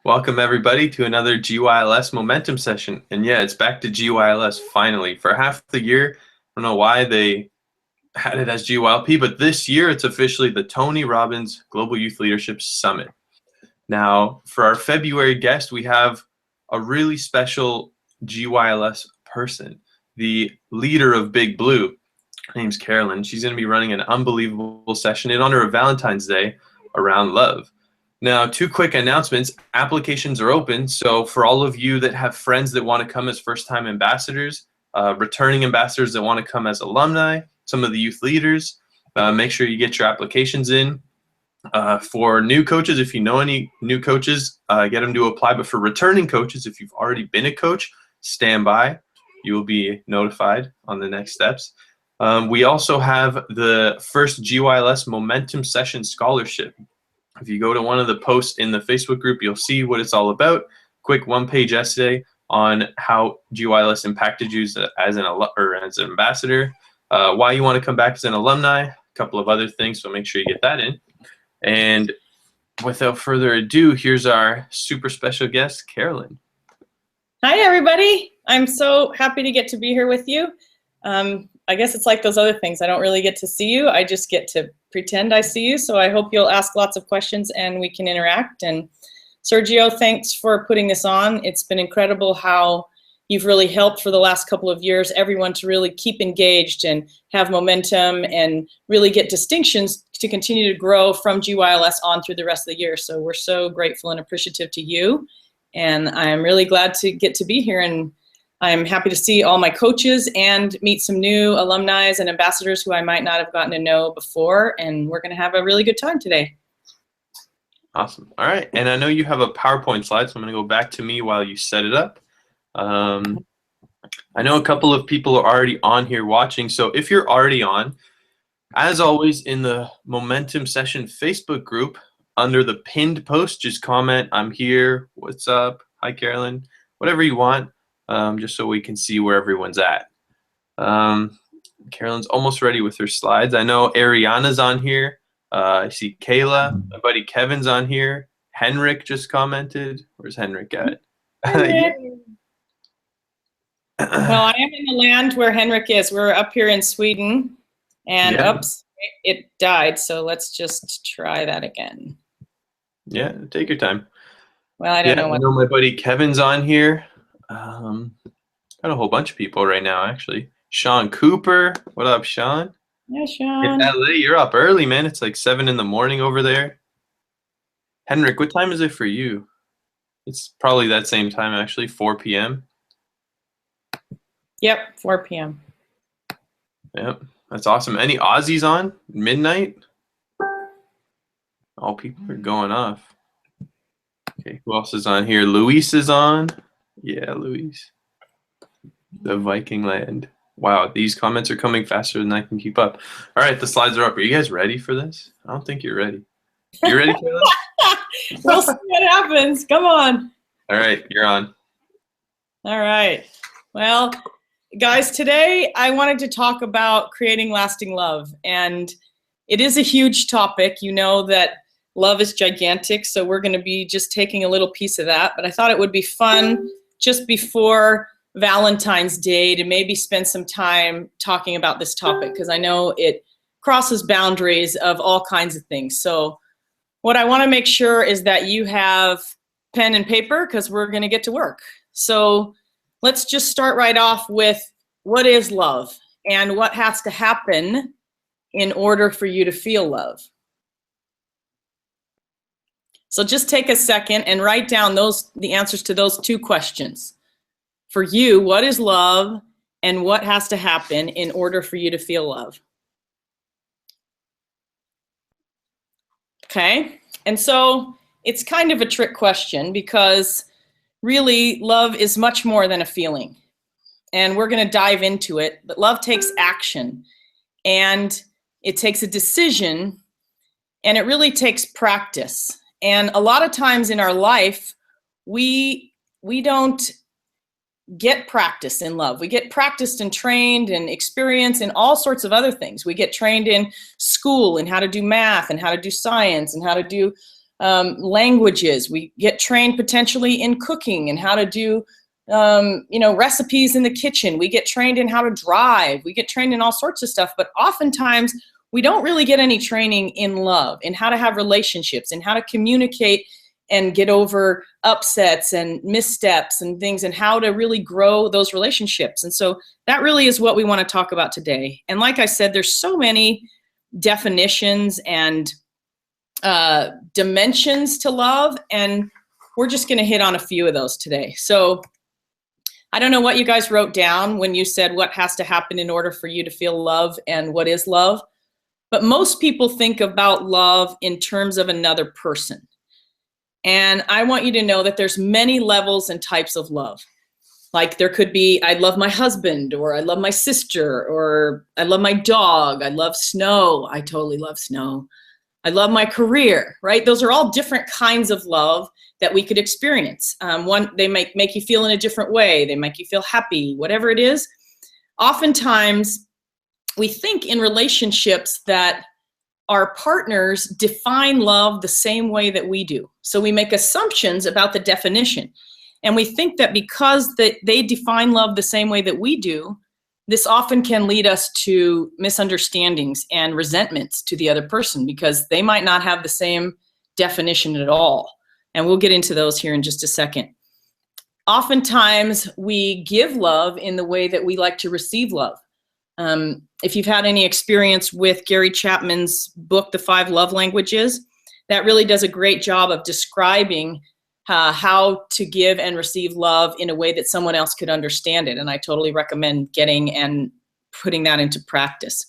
Welcome everybody to another GYLS momentum session. And yeah, it's back to GYLS finally. For half the year, I don't know why they had it as GYLP, but this year it's officially the Tony Robbins Global Youth Leadership Summit. Now, for our February guest, we have a really special GYLS person, the leader of Big Blue. Her name's Carolyn. She's going to be running an unbelievable session in honor of Valentine's Day around love. Now, two quick announcements. Applications are open, so for all of you that have friends that want to come as first-time ambassadors, returning ambassadors that want to come as alumni, some of the youth leaders, make sure you get your applications in. For new coaches, if you know any new coaches, get them to apply. But for returning coaches, if you've already been a coach, stand by. You will be notified on the next steps. We also have the first GYLS Momentum Session Scholarship. If you go to one of the posts in the Facebook group, you'll see what it's all about. Quick one-page essay on how GYLS impacted you as an ambassador, why you want to come back as an alumni, a couple of other things, so make sure you get that in. And without further ado, here's our super special guest, Carolyn. Hi, everybody. I'm so happy to get to be here with you. I guess it's like those other things. I don't really get to see you. I just get to pretend I see you. So I hope you'll ask lots of questions and we can interact. And Sergio, thanks for putting this on. It's been incredible how you've really helped for the last couple of years, everyone to really keep engaged and have momentum and really get distinctions to continue to grow from GYLS on through the rest of the year. So we're so grateful and appreciative to you. And I'm really glad to get to be here, and I'm happy to see all my coaches and meet some new alumni and ambassadors who I might not have gotten to know before, and we're going to have a really good time today. Awesome. All right. And I know you have a PowerPoint slide, so I'm going to go back to me while you set it up. I know a couple of people are already on here watching, so if you're already on, as always in the Momentum Session Facebook group, under the pinned post, just comment, "I'm here," "What's up," "Hi Carolyn," whatever you want, just so we can see where everyone's at. Carolyn's almost ready with her slides. I know Ariana's on here. I see Kayla. My buddy Kevin's on here. Henrik just commented. Where's Henrik at? Well, I am in the land where Henrik is. We're up here in Sweden, and oops, it died. So let's just try that again. Yeah, take your time. Well, I don't know what. I know my buddy Kevin's on here. Got a whole bunch of people right now, actually. Sean Cooper. What up, Sean? Yeah, Sean. In LA, you're up early, man. It's like 7 in the morning over there. Henrik, what time is it for you? It's probably that same time, actually, 4 p.m. Yep, 4 p.m. Yep, that's awesome. Any Aussies on? Midnight? All people are going off. Okay, who else is on here? Luis is on. Yeah, Luis. The Viking land. Wow, these comments are coming faster than I can keep up. All right, the slides are up. Are you guys ready for this? I don't think you're ready. You ready, Carolyn? We'll see what happens. Come on. All right, you're on. All right. Well, guys, today I wanted to talk about creating lasting love. And it is a huge topic. You know that love is gigantic, so we're going to be just taking a little piece of that. But I thought it would be fun just before Valentine's Day to maybe spend some time talking about this topic, because I know it crosses boundaries of all kinds of things. So what I want to make sure is that you have pen and paper, because we're going to get to work. So let's just start right off with, what is love and what has to happen in order for you to feel love? So just take a second and write down the answers to those two questions. For you, what is love and what has to happen in order for you to feel love? Okay, and so it's kind of a trick question, because really love is much more than a feeling. And we're going to dive into it, but love takes action, and it takes a decision, and it really takes practice. And a lot of times in our life, we don't get practice in love. We get practiced and trained and experience in all sorts of other things. We get trained in school and how to do math and how to do science and how to do Languages. We get trained potentially in cooking and how to do, recipes in the kitchen. We get trained in how to drive. We get trained in all sorts of stuff. But oftentimes, we don't really get any training in love, in how to have relationships, in how to communicate and get over upsets and missteps and things, and how to really grow those relationships. And so that really is what we want to talk about today. And like I said, there's so many definitions and dimensions to love, and we're just going to hit on a few of those today. So I don't know what you guys wrote down when you said what has to happen in order for you to feel love and what is love. But most people think about love in terms of another person. And I want you to know that there's many levels and types of love. Like there could be, I love my husband, or I love my sister, or I love my dog. I love snow. I totally love snow. I love my career, right? Those are all different kinds of love that we could experience. They make you feel in a different way. They make you feel happy, whatever it is. Oftentimes, we think in relationships that our partners define love the same way that we do. So we make assumptions about the definition. And we think that because they define love the same way that we do, this often can lead us to misunderstandings and resentments to the other person because they might not have the same definition at all. And we'll get into those here in just a second. Oftentimes, we give love in the way that we like to receive love. If you've had any experience with Gary Chapman's book, The 5 Love Languages, that really does a great job of describing how to give and receive love in a way that someone else could understand it. And I totally recommend getting and putting that into practice.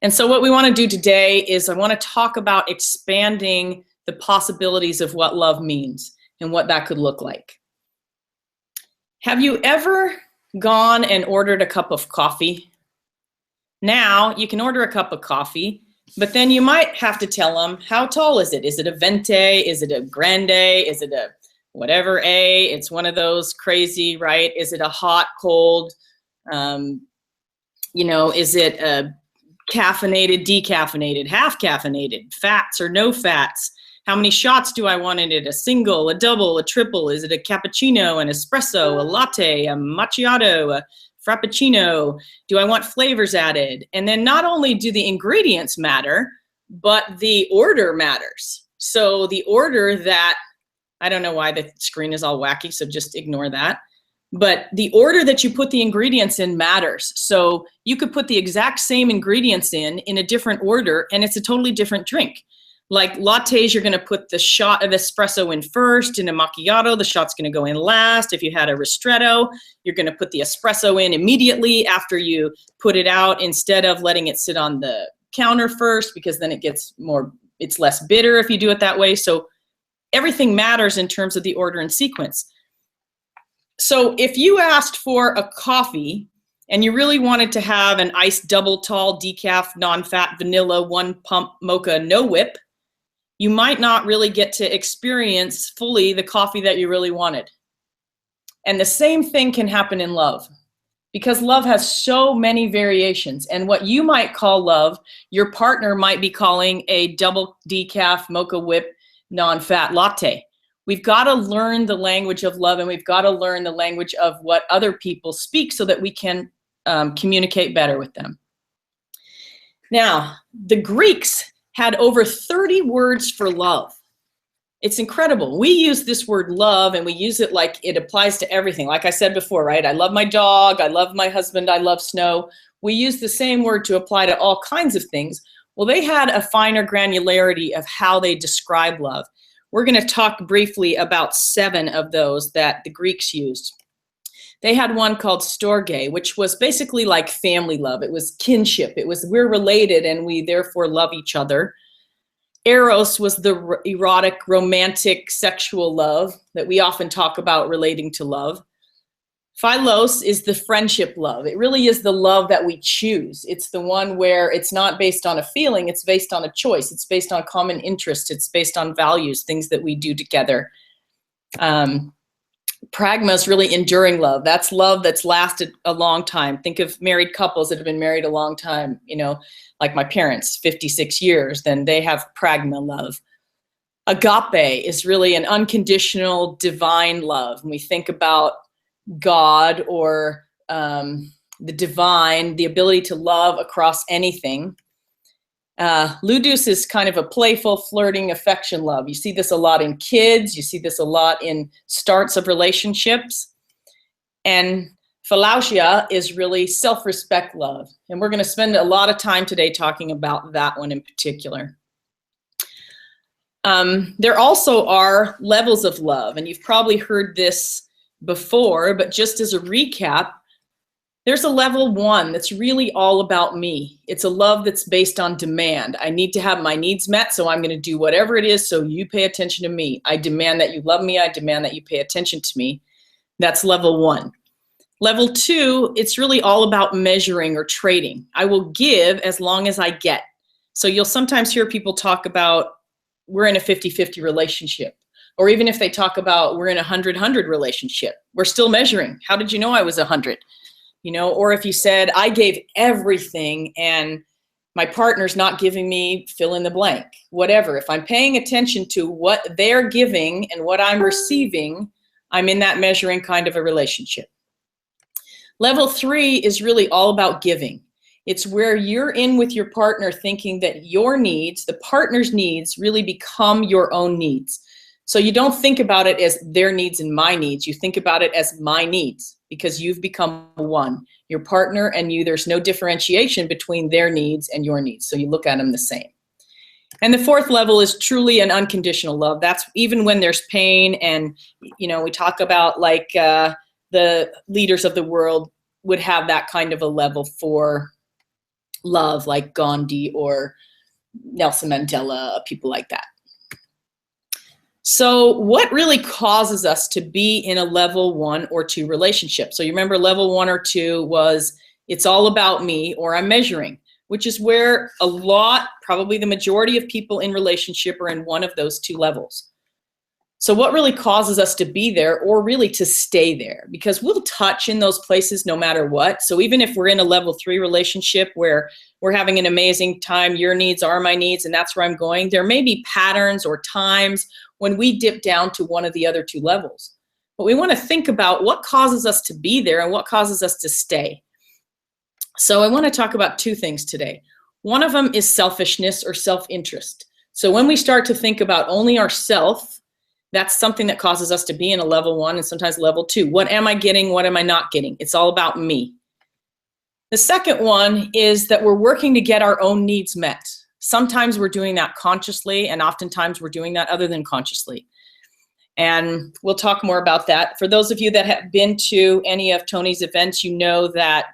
And so what we want to do today is I want to talk about expanding the possibilities of what love means and what that could look like. Have you ever gone and ordered a cup of coffee? Now you can order a cup of coffee, but then you might have to tell them, how tall is it? Is it a venti? Is it a grande? Is it a whatever A? It's one of those crazy, right? Is it a hot, cold? Is it a caffeinated, decaffeinated, half caffeinated, fats or no fats? How many shots do I want in it? A single, a double, a triple? Is it a cappuccino, an espresso, a latte, a macchiato, a frappuccino? Do I want flavors added? And then not only do the ingredients matter, but the order matters. So the order that, I don't know why the screen is all wacky, so just ignore that. But the order that you put the ingredients in matters. So you could put the exact same ingredients in a different order, and it's a totally different drink. Like lattes, you're going to put the shot of espresso in first. In a macchiato, the shot's going to go in last. If you had a ristretto, you're going to put the espresso in immediately after you put it out instead of letting it sit on the counter first, because then it's less bitter if you do it that way. So everything matters in terms of the order and sequence. So if you asked for a coffee and you really wanted to have an iced double tall decaf non-fat vanilla 1 pump mocha no whip, you might not really get to experience fully the coffee that you really wanted. And the same thing can happen in love, because love has so many variations. And what you might call love, your partner might be calling a double decaf mocha whip non-fat latte. We've got to learn the language of love, and we've got to learn the language of what other people speak so that we can communicate better with them. Now, the Greeks had over 30 words for love. It's incredible. We use this word love, and we use it like it applies to everything. Like I said before, right? I love my dog. I love my husband. I love snow. We use the same word to apply to all kinds of things. Well, they had a finer granularity of how they describe love. We're going to talk briefly about 7 of those that the Greeks used. They had one called storge, which was basically like family love. It was kinship. It was we're related and we therefore love each other. Eros was the erotic, romantic, sexual love that we often talk about relating to love. Philos is the friendship love. It really is the love that we choose. It's the one where it's not based on a feeling. It's based on a choice. It's based on common interest. It's based on values, things that we do together. Pragma is really enduring love. That's love that's lasted a long time. Think of married couples that have been married a long time, like my parents, 56 years, then they have pragma love. Agape is really an unconditional divine love. When we think about God or the divine, the ability to love across anything. Ludus is kind of a playful, flirting, affection love. You see this a lot in kids. You see this a lot in starts of relationships. And philautia is really self-respect love. And we're going to spend a lot of time today talking about that one in particular. There also are levels of love, and you've probably heard this before, but just as a recap, there's a level 1 that's really all about me. It's a love that's based on demand. I need to have my needs met, so I'm going to do whatever it is so you pay attention to me. I demand that you love me. I demand that you pay attention to me. That's level 1. Level 2, it's really all about measuring or trading. I will give as long as I get. So you'll sometimes hear people talk about we're in a 50-50 relationship. Or even if they talk about we're in a 100-100 relationship, we're still measuring. How did you know I was 100? You know, or if you said I gave everything and my partner's not giving me fill in the blank, whatever. If I'm paying attention to what they're giving and what I'm receiving, I'm in that measuring kind of a relationship. Level 3 is really all about giving. It's where you're in with your partner thinking that your needs, the partner's needs, really become your own needs. So you don't think about it as their needs and my needs. You think about it as my needs because you've become one. Your partner and you, there's no differentiation between their needs and your needs. So you look at them the same. And the 4th level is truly an unconditional love. That's even when there's pain. And, you know, we talk about like the leaders of the world would have that kind of a level for love, like Gandhi or Nelson Mandela, people like that. So what really causes us to be in a level 1 or 2 relationship? So you remember level 1 or 2 was it's all about me or I'm measuring, which is where a lot, probably the majority of people in relationship are in one of those 2 levels. So what really causes us to be there or really to stay there? Because we'll touch in those places no matter what. So even if we're in a level 3 relationship where we're having an amazing time, your needs are my needs, and that's where I'm going, there may be patterns or times when we dip down to one of the other 2 levels. But we want to think about what causes us to be there and what causes us to stay. So I want to talk about 2 things today. One of them is selfishness or self-interest. So when we start to think about only ourself, that's something that causes us to be in a level 1 and sometimes level 2. What am I getting? What am I not getting? It's all about me. The second one is that we're working to get our own needs met. Sometimes we're doing that consciously, and oftentimes we're doing that other than consciously. And we'll talk more about that. For those of you that have been to any of Tony's events, you know that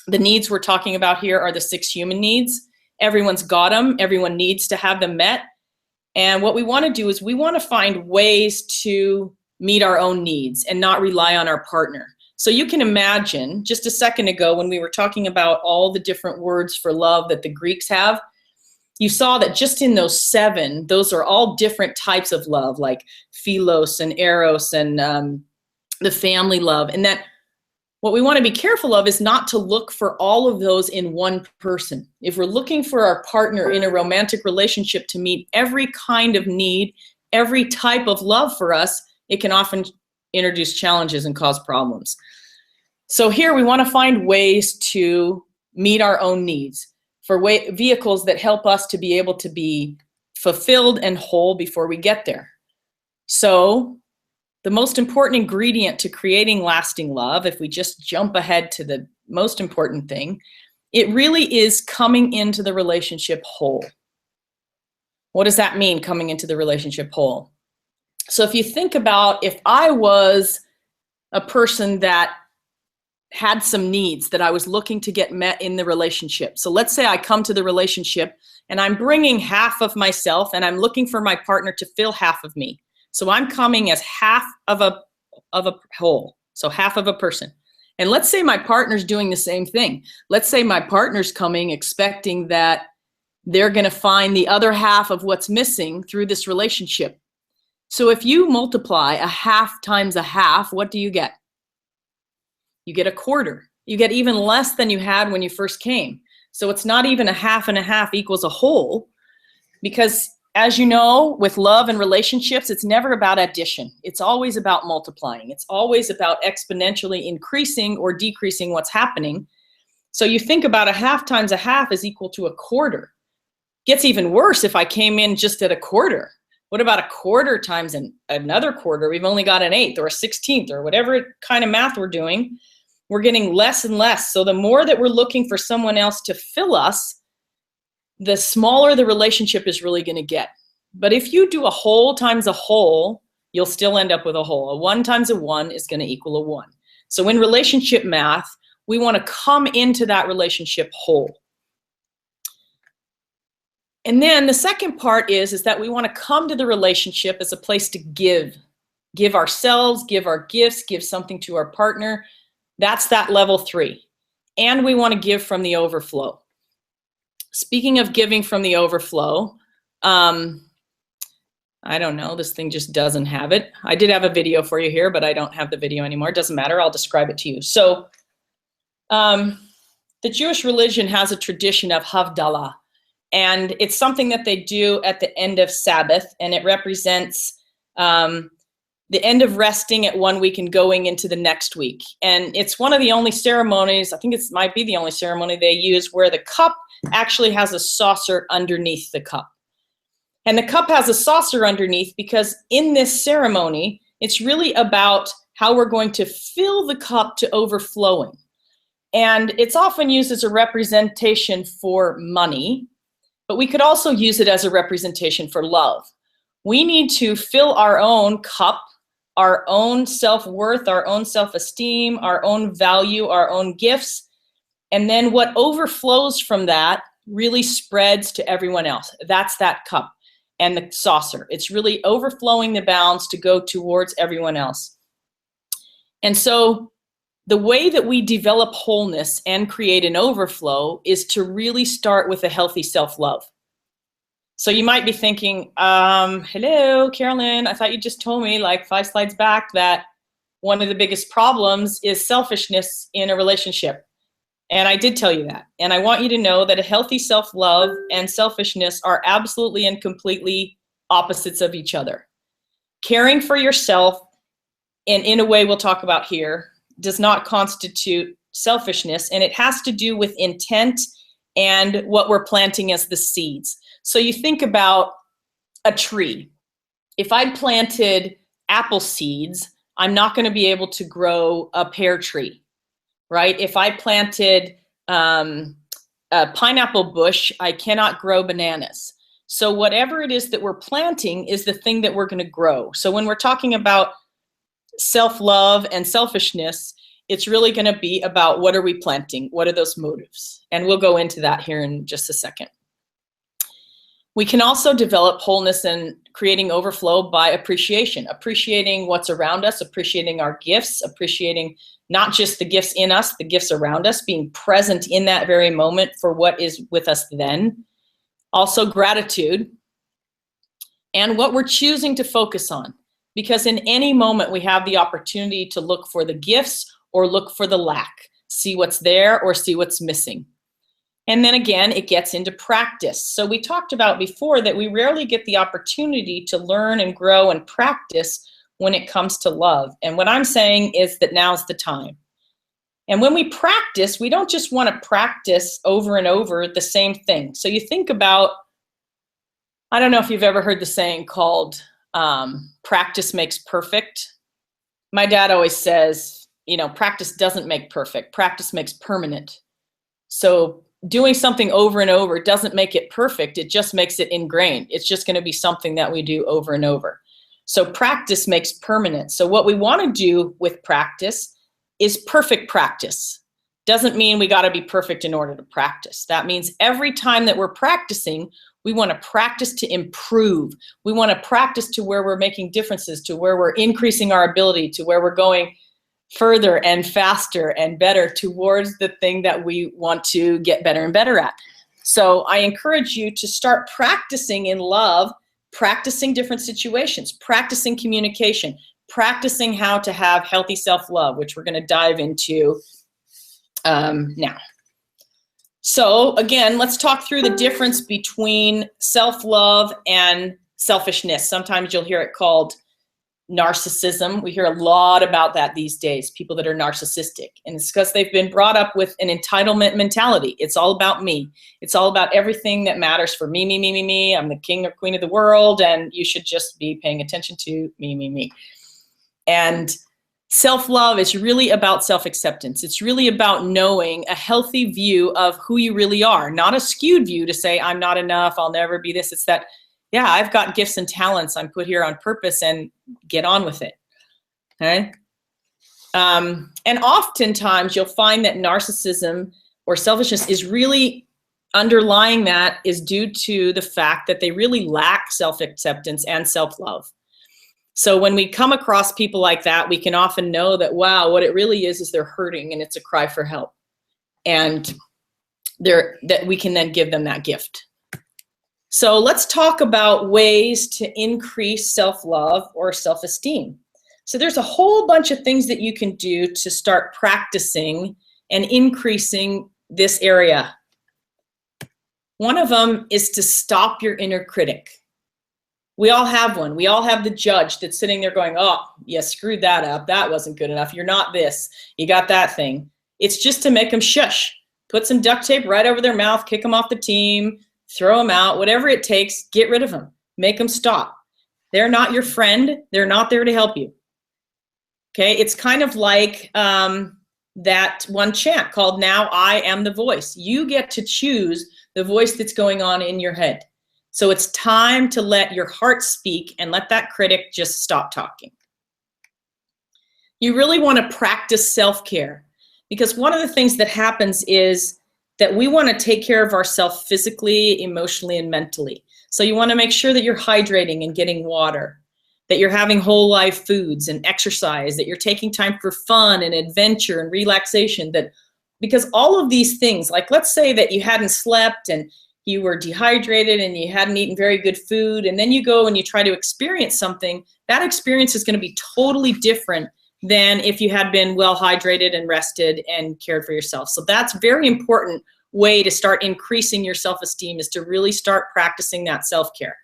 the needs we're talking about here are the 6 human needs. Everyone's got them. Everyone needs to have them met. And what we want to do is we want to find ways to meet our own needs and not rely on our partner. So you can imagine just a second ago when we were talking about all the different words for love that the Greeks have, you saw that just in those 7, those are all different types of love, like philos and eros and the family love. And that what we want to be careful of is not to look for all of those in one person. If we're looking for our partner in a romantic relationship to meet every kind of need, every type of love for us, it can often introduce challenges and cause problems. So here we want to find ways to meet our own needs for vehicles that help us to be able to be fulfilled and whole before we get there. So the most important ingredient to creating lasting love, if we just jump ahead to the most important thing, it really is coming into the relationship whole. What does that mean, coming into the relationship whole? So if you think about if I was a person that had some needs that I was looking to get met in the relationship. So let's say I come to the relationship and I'm bringing half of myself and I'm looking for my partner to fill half of me. So I'm coming as half of a whole, so half of a person. And let's say my partner's doing the same thing. Let's say my partner's coming expecting that they're going to find the other half of what's missing through this relationship. So if you multiply a half times a half, what do you get? You get a quarter. You get even less than you had when you first came. So it's not even a half and a half equals a whole, because as you know, with love and relationships, it's never about addition. It's always about multiplying. It's always about exponentially increasing or decreasing what's happening. So you think about a half times a half is equal to a quarter. Gets even worse if I came in just at a quarter. What about a quarter times another quarter? We've only got an eighth or a 16th or whatever kind of math we're doing. We're getting less and less. So the more that we're looking for someone else to fill us, the smaller the relationship is really going to get. But if you do a whole times a whole, you'll still end up with a whole. A 1 times a 1 is going to equal a 1. So in relationship math, we want to come into that relationship whole. And then the second part is that we want to come to the relationship as a place to give. Give ourselves, give our gifts, give something to our partner. That's that level 3. And we want to give from the overflow. Speaking of giving from the overflow, I don't know, this thing just doesn't have it. I did have a video for you here, but I don't have the video anymore. It doesn't matter, I'll describe it to you. So the Jewish religion has a tradition of Havdalah, and it's something that they do at the end of Sabbath, and it represents the end of resting at 1 week and going into the next week. And it's one of the only ceremonies, I think it might be the only ceremony they use, where the cup actually has a saucer underneath the cup. And the cup has a saucer underneath because in this ceremony, it's really about how we're going to fill the cup to overflowing. And it's often used as a representation for money, but we could also use it as a representation for love. We need to fill our own cup, our own self-worth, our own self-esteem, our own value, our own gifts. And then what overflows from that really spreads to everyone else. That's that cup and the saucer. It's really overflowing the bounds to go towards everyone else. And so the way that we develop wholeness and create an overflow is to really start with a healthy self-love. So you might be thinking, hello, Carolyn, I thought you just told me like 5 slides back that one of the biggest problems is selfishness in a relationship. And I did tell you that. And I want you to know that a healthy self-love and selfishness are absolutely and completely opposites of each other. Caring for yourself, and in a way we'll talk about here, does not constitute selfishness, and it has to do with intent and what we're planting as the seeds. So you think about a tree. If I planted apple seeds, I'm not going to be able to grow a pear tree, right? If I planted a pineapple bush, I cannot grow bananas. So whatever it is that we're planting is the thing that we're going to grow. So when we're talking about self-love and selfishness, it's really going to be about what are we planting? What are those motives? And we'll go into that here in just a second. We can also develop wholeness and creating overflow by appreciation, appreciating what's around us, appreciating our gifts, appreciating not just the gifts in us, the gifts around us, being present in that very moment for what is with us then. Also gratitude and what we're choosing to focus on. Because in any moment we have the opportunity to look for the gifts or look for the lack, see what's there or see what's missing. And then again, it gets into practice. So we talked about before that we rarely get the opportunity to learn and grow and practice when it comes to love. And what I'm saying is that now's the time. And when we practice, we don't just want to practice over and over the same thing. So you think about, I don't know if you've ever heard the saying called practice makes perfect. My dad always says, you know, practice doesn't make perfect. Practice makes permanent. So doing something over and over doesn't make it perfect. It just makes it ingrained. It's just going to be something that we do over and over. So practice makes permanent. So what we want to do with practice is perfect practice. Doesn't mean we got to be perfect in order to practice. That means every time that we're practicing, we want to practice to improve. We want to practice to where we're making differences, to where we're increasing our ability, to where we're going further and faster and better towards the thing that we want to get better and better at. So I encourage you to start practicing in love, practicing different situations, practicing communication, practicing how to have healthy self-love, which we're going to dive into now. So again, let's talk through the difference between self-love and selfishness. Sometimes you'll hear it called narcissism. We hear a lot about that these days, people that are narcissistic. And it's because they've been brought up with an entitlement mentality. It's all about me. It's all about everything that matters for me, me, me, me, me. I'm the king or queen of the world, and you should just be paying attention to me, me, me. And self-love is really about self-acceptance. It's really about knowing a healthy view of who you really are, not a skewed view to say, I'm not enough, I'll never be this. It's that, yeah, I've got gifts and talents. I'm put here on purpose, and get on with it. Okay. And oftentimes you'll find that narcissism or selfishness is really underlying that is due to the fact that they really lack self-acceptance and self-love. So when we come across people like that, we can often know that, wow, what it really is they're hurting and it's a cry for help. And that we can then give them that gift. So let's talk about ways to increase self-love or self-esteem. So there's a whole bunch of things that you can do to start practicing and increasing this area. One of them is to stop your inner critic. We all have one. We all have the judge that's sitting there going, oh, you screwed that up. That wasn't good enough. You're not this. You got that thing. It's just to make them shush. Put some duct tape right over their mouth, kick them off the team, throw them out, whatever it takes, get rid of them. Make them stop. They're not your friend. They're not there to help you. Okay, it's kind of like that one chant called Now I Am the Voice. You get to choose the voice that's going on in your head. So it's time to let your heart speak and let that critic just stop talking. You really want to practice self-care, because one of the things that happens is that we want to take care of ourselves physically, emotionally, and mentally. So you want to make sure that you're hydrating and getting water, that you're having whole life foods and exercise, that you're taking time for fun and adventure and relaxation, because all of these things, like let's say that you hadn't slept and you were dehydrated and you hadn't eaten very good food, and then you go and you try to experience something, that experience is going to be totally different than if you had been well hydrated and rested and cared for yourself. So that's a very important way to start increasing your self-esteem, is to really start practicing that self-care.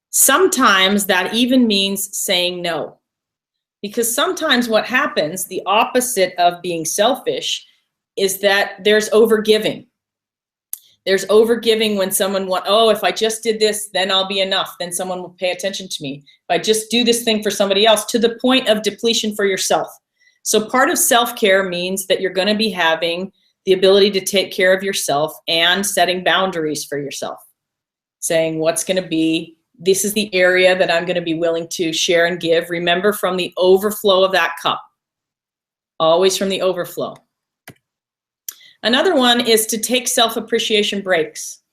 Sometimes that even means saying no, because sometimes what happens, the opposite of being selfish, is that there's overgiving. There's overgiving when someone if I just did this, then I'll be enough. Then someone will pay attention to me. If I just do this thing for somebody else, to the point of depletion for yourself. So part of self-care means that you're going to be having the ability to take care of yourself and setting boundaries for yourself. Saying what's going to be, this is the area that I'm going to be willing to share and give. Remember, from the overflow of that cup. Always from the overflow. Another one is to take self-appreciation breaks.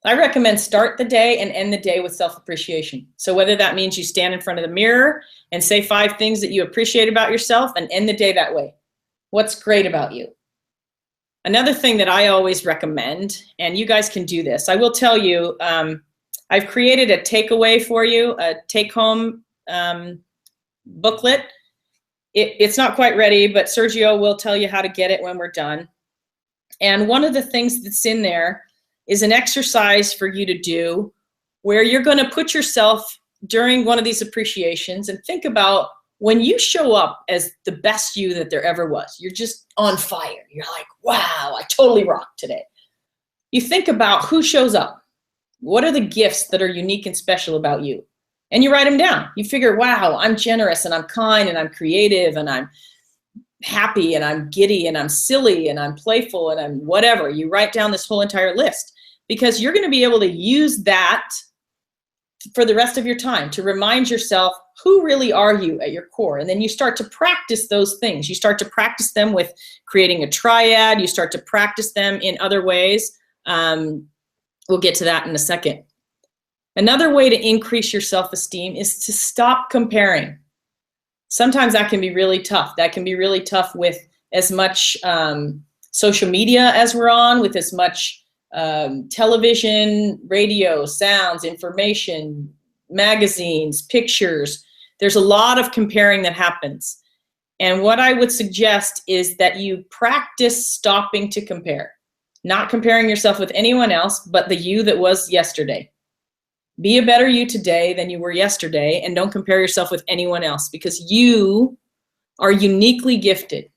I recommend start the day and end the day with self-appreciation. So whether that means you stand in front of the mirror and say 5 things that you appreciate about yourself and end the day that way. What's great about you? Another thing that I always recommend, and you guys can do this, I will tell you, I've created a takeaway for you, a take-home booklet. It's not quite ready, but Sergio will tell you how to get it when we're done. And one of the things that's in there is an exercise for you to do where you're going to put yourself during one of these appreciations and think about when you show up as the best you that there ever was. You're just on fire. You're like, wow, I totally rocked today. You think about who shows up. What are the gifts that are unique and special about you? And you write them down. You figure, wow, I'm generous and I'm kind and I'm creative and I'm happy and I'm giddy and I'm silly and I'm playful and I'm whatever. You write down this whole entire list, because you're going to be able to use that for the rest of your time to remind yourself, who really are you at your core? And then you start to practice those things. You start to practice them with creating a triad. You start to practice them in other ways. We'll get to that in a second. Another way to increase your self-esteem is to stop comparing. Sometimes that can be really tough. That can be really tough with as much social media as we're on, with as much television, radio, sounds, information, magazines, pictures. There's a lot of comparing that happens. And what I would suggest is that you practice stopping to compare. Not comparing yourself with anyone else but the you that was yesterday. Be a better you today than you were yesterday, and don't compare yourself with anyone else, because you are uniquely gifted.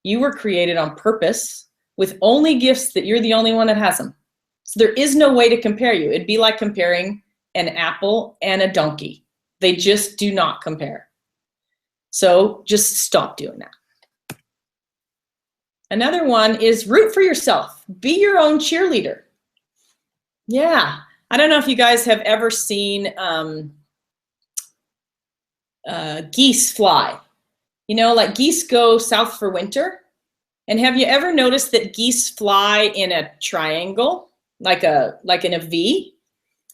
You were created on purpose with only gifts that you're the only one that has them. So there is no way to compare you. It'd be like comparing an apple and a donkey. They just do not compare. So just stop doing that. Another one is root for yourself. Be your own cheerleader. Yeah. I don't know if you guys have ever seen geese fly. You know, like geese go south for winter. And have you ever noticed that geese fly in a triangle, like in a V?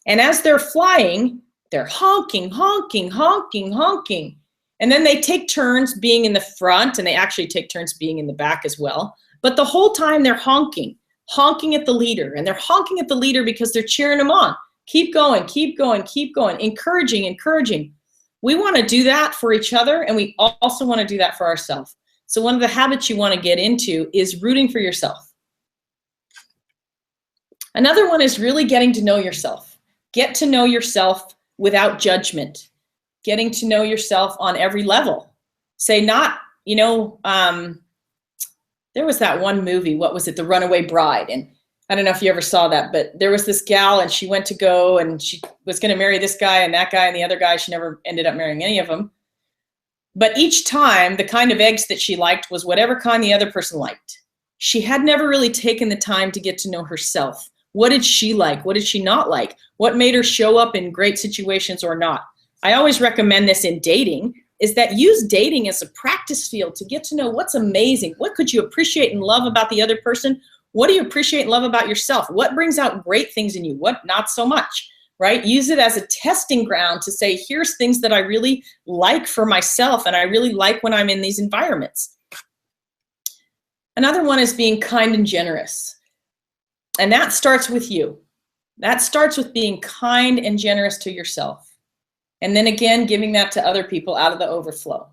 And as they're flying, they're honking, honking, honking, honking. And then they take turns being in the front, and they actually take turns being in the back as well. But the whole time they're honking. Honking at the leader, and they're honking at the leader because they're cheering them on. Keep going, keep going, keep going, encouraging, encouraging. We want to do that for each other, and we also want to do that for ourselves. So one of the habits you want to get into is rooting for yourself. Another one is really getting to know yourself. Get to know yourself without judgment. Getting to know yourself on every level. Say not, you know, there was that one movie, what was it, The Runaway Bride? And I don't know if you ever saw that, but there was this gal, and she went to go, and she was going to marry this guy and that guy and the other guy. She never ended up marrying any of them. But each time, the kind of eggs that she liked was whatever kind the other person liked. She had never really taken the time to get to know herself. What did she like? What did she not like? What made her show up in great situations or not? I always recommend this in dating, is that use dating as a practice field to get to know what's amazing. What could you appreciate and love about the other person? What do you appreciate and love about yourself? What brings out great things in you? What not so much, right? Use it as a testing ground to say, here's things that I really like for myself, and I really like when I'm in these environments. Another one is being kind and generous. And that starts with you. That starts with being kind and generous to yourself. And then again, giving that to other people out of the overflow.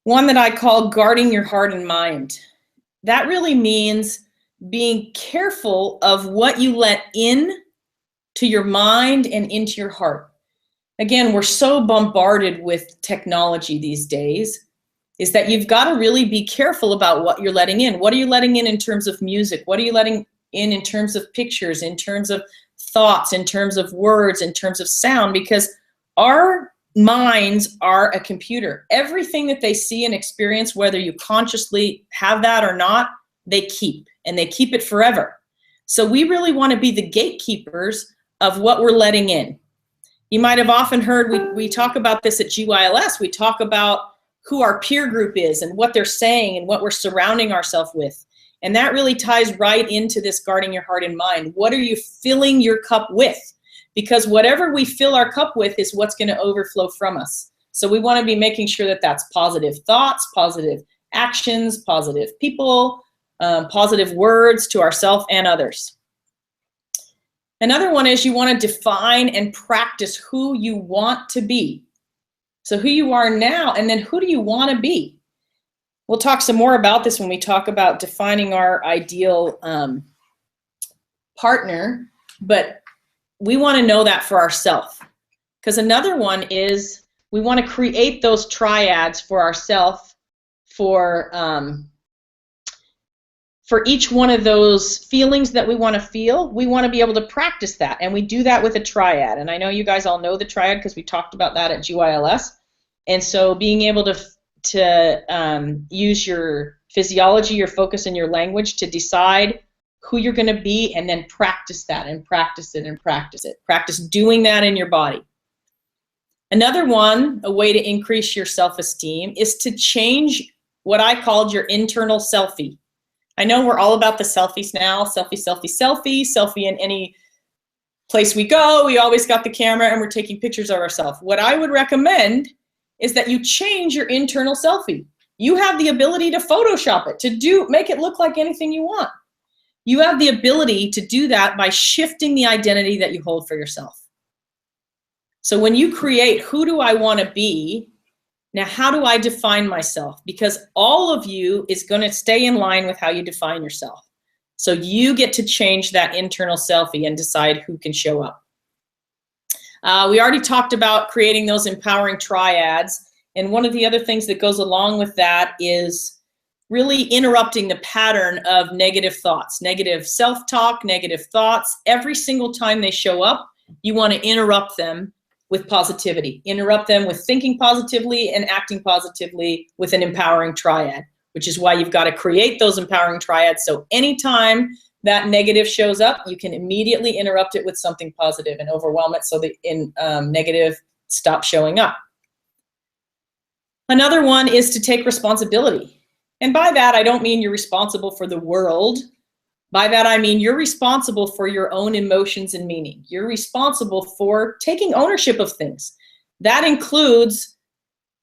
One that I call guarding your heart and mind. That really means being careful of what you let in to your mind and into your heart. Again, we're so bombarded with technology these days, is that you've got to really be careful about what you're letting in. What are you letting in terms of music? What are you letting in terms of pictures, in terms of thoughts, in terms of words, in terms of sound? Because our minds are a computer. Everything that they see and experience, whether you consciously have that or not, they keep, and they keep it forever. So we really want to be the gatekeepers of what we're letting in. You might have often heard, we talk about this at GYLS, we talk about who our peer group is and what they're saying and what we're surrounding ourselves with. And that really ties right into this guarding your heart and mind. What are you filling your cup with? Because whatever we fill our cup with is what's going to overflow from us. So we want to be making sure that that's positive thoughts, positive actions, positive people, positive words to ourselves and others. Another one is you want to define and practice who you want to be. So who you are now, and then who do you want to be? We'll talk some more about this when we talk about defining our ideal partner, but we want to know that for ourselves. Because another one is we want to create those triads for ourselves for each one of those feelings that we want to feel. We want to be able to practice that, and we do that with a triad. And I know you guys all know the triad because we talked about that at GYLS. And so being able to use your physiology, your focus, and your language to decide who you're going to be, and then practice that and practice it and practice it. Practice doing that in your body. Another one, a way to increase your self-esteem, is to change what I called your internal selfie. I know we're all about the selfies now. Selfie, selfie, selfie, selfie in any place we go. We always got the camera and we're taking pictures of ourselves. What I would recommend is that you change your internal selfie. You have the ability to Photoshop it, to make it look like anything you want. You have the ability to do that by shifting the identity that you hold for yourself. So when you create, who do I want to be? Now, how do I define myself? Because all of you is going to stay in line with how you define yourself. So you get to change that internal selfie and decide who can show up. We already talked about creating those empowering triads. And one of the other things that goes along with that is really interrupting the pattern of negative thoughts, negative self-talk, negative thoughts. Every single time they show up, you want to interrupt them with positivity. Interrupt them with thinking positively and acting positively with an empowering triad, which is why you've got to create those empowering triads. So anytime that negative shows up, you can immediately interrupt it with something positive and overwhelm it so the negative stops showing up. Another one is to take responsibility. And by that, I don't mean you're responsible for the world. By that, I mean you're responsible for your own emotions and meaning. You're responsible for taking ownership of things. That includes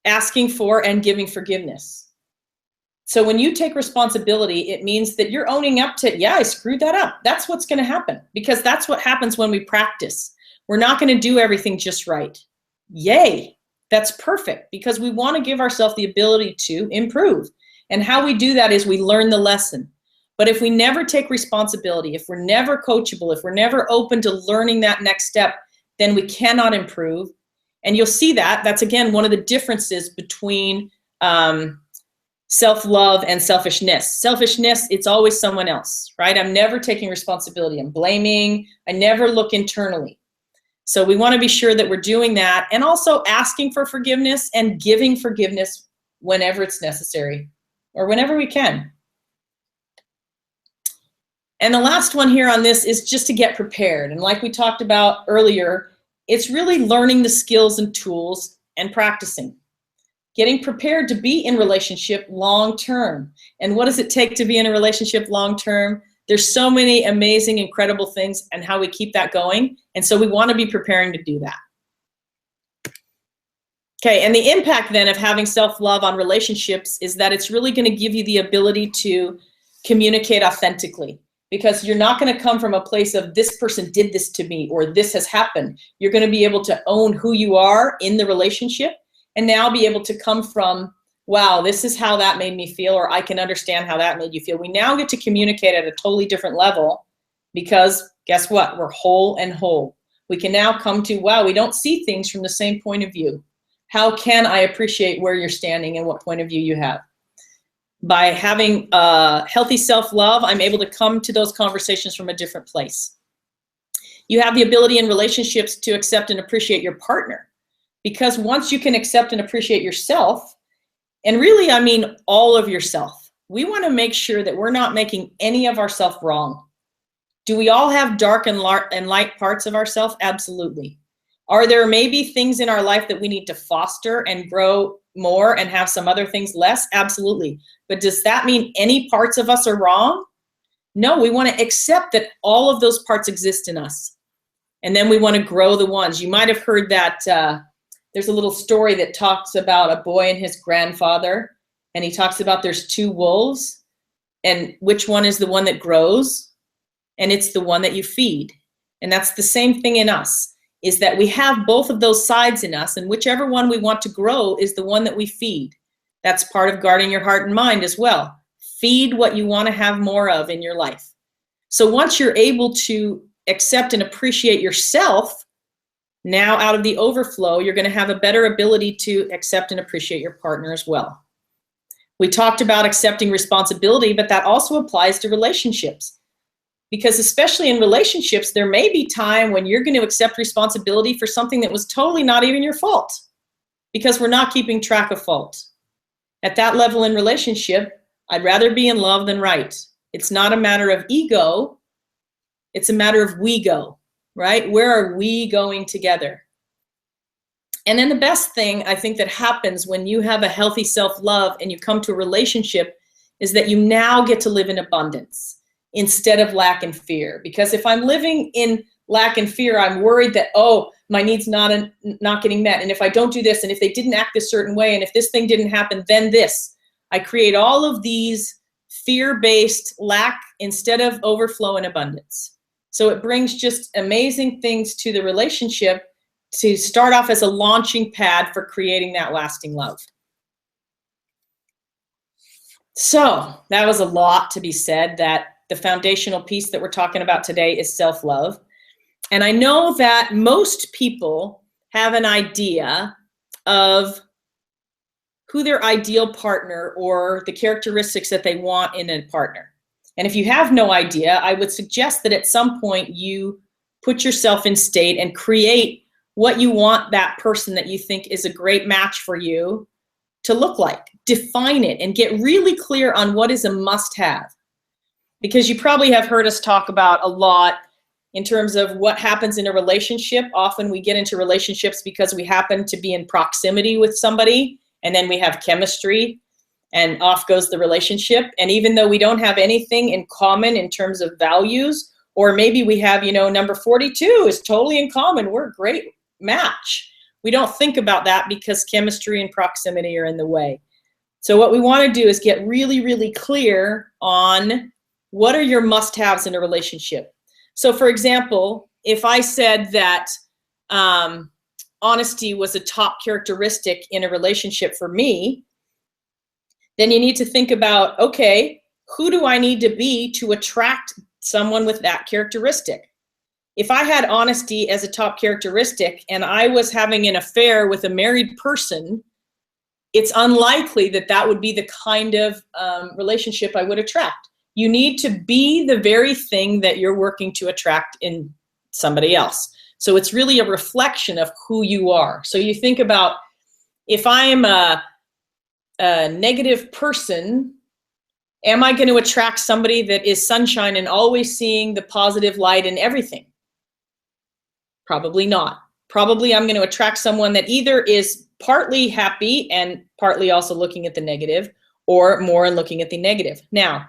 asking for and giving forgiveness. So when you take responsibility, it means that you're owning up to, yeah, I screwed that up. That's what's going to happen, because that's what happens when we practice. We're not going to do everything just right. Yay, that's perfect, because we want to give ourselves the ability to improve. And how we do that is we learn the lesson. But if we never take responsibility, if we're never coachable, if we're never open to learning that next step, then we cannot improve. And you'll see that. That's, again, one of the differences between self-love and selfishness. Selfishness, it's always someone else, right? I'm never taking responsibility. I'm blaming. I never look internally. So we want to be sure that we're doing that, and also asking for forgiveness and giving forgiveness whenever it's necessary or whenever we can. And the last one here on this is just to get prepared. And like we talked about earlier, it's really learning the skills and tools and practicing. Getting prepared to be in relationship long term. And what does it take to be in a relationship long term? There's so many amazing, incredible things, and how we keep that going. And so we want to be preparing to do that. Okay, and the impact then of having self-love on relationships is that it's really going to give you the ability to communicate authentically. Because you're not going to come from a place of this person did this to me or this has happened. You're going to be able to own who you are in the relationship, and now be able to come from, wow, this is how that made me feel, or I can understand how that made you feel. We now get to communicate at a totally different level, because guess what? We're whole and whole. We can now come to, wow, we don't see things from the same point of view. How can I appreciate where you're standing and what point of view you have? By having healthy self-love, I'm able to come to those conversations from a different place. You have the ability in relationships to accept and appreciate your partner, because once you can accept and appreciate yourself, and really, I mean all of yourself, we want to make sure that we're not making any of ourselves wrong. Do we all have dark and light parts of ourselves? Absolutely. Are there maybe things in our life that we need to foster and grow more and have some other things less? Absolutely. But does that mean any parts of us are wrong? No, we want to accept that all of those parts exist in us. And then we want to grow the ones. You might have heard that there's a little story that talks about a boy and his grandfather. And he talks about there's two wolves. And which one is the one that grows? And it's the one that you feed. And that's the same thing in us, is that we have both of those sides in us, and whichever one we want to grow is the one that we feed. That's part of guarding your heart and mind as well. Feed what you want to have more of in your life. So once you're able to accept and appreciate yourself, now out of the overflow, you're going to have a better ability to accept and appreciate your partner as well. We talked about accepting responsibility, but that also applies to relationships. Because especially in relationships, there may be time when you're going to accept responsibility for something that was totally not even your fault, because we're not keeping track of fault. At that level in relationship, I'd rather be in love than right. It's not a matter of ego. It's a matter of we go, right? Where are we going together? And then the best thing I think that happens when you have a healthy self-love and you come to a relationship is that you now get to live in abundance instead of lack and fear. Because if I'm living in lack and fear, I'm worried that, oh, my needs not getting met. And if I don't do this, and if they didn't act this certain way, and if this thing didn't happen, then this. I create all of these fear-based lack instead of overflow and abundance. So it brings just amazing things to the relationship to start off as a launching pad for creating that lasting love. So that was a lot to be said, that the foundational piece that we're talking about today is self-love. And I know that most people have an idea of who their ideal partner or the characteristics that they want in a partner. And if you have no idea, I would suggest that at some point you put yourself in state and create what you want that person that you think is a great match for you to look like. Define it and get really clear on what is a must-have. Because you probably have heard us talk about a lot in terms of what happens in a relationship. Often we get into relationships because we happen to be in proximity with somebody, and then we have chemistry, and off goes the relationship. And even though we don't have anything in common in terms of values, or maybe we have, number 42 is totally in common, we're a great match. We don't think about that because chemistry and proximity are in the way. So what we want to do is get really, really clear on what are your must-haves in a relationship. So for example, if I said that honesty was a top characteristic in a relationship for me, then you need to think about, okay, who do I need to be to attract someone with that characteristic? If I had honesty as a top characteristic and I was having an affair with a married person, it's unlikely that that would be the kind of relationship I would attract. You need to be the very thing that you're working to attract in somebody else. So it's really a reflection of who you are. So you think about, if I'm a negative person, am I going to attract somebody that is sunshine and always seeing the positive light in everything? Probably not. Probably I'm going to attract someone that either is partly happy and partly also looking at the negative, or more looking at the negative. Now,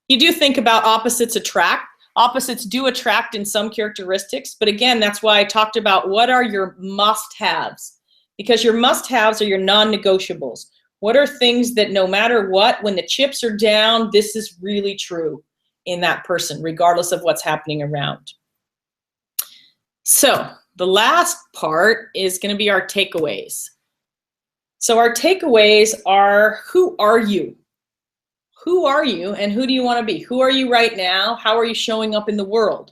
you do think about opposites attract. Opposites do attract in some characteristics, but again, that's why I talked about what are your must-haves, because your must-haves are your non-negotiables. What are things that no matter what, when the chips are down, this is really true in that person, regardless of what's happening around. So the last part is going to be our takeaways. So our takeaways are, who are you? Who are you and who do you want to be? Who are you right now? How are you showing up in the world?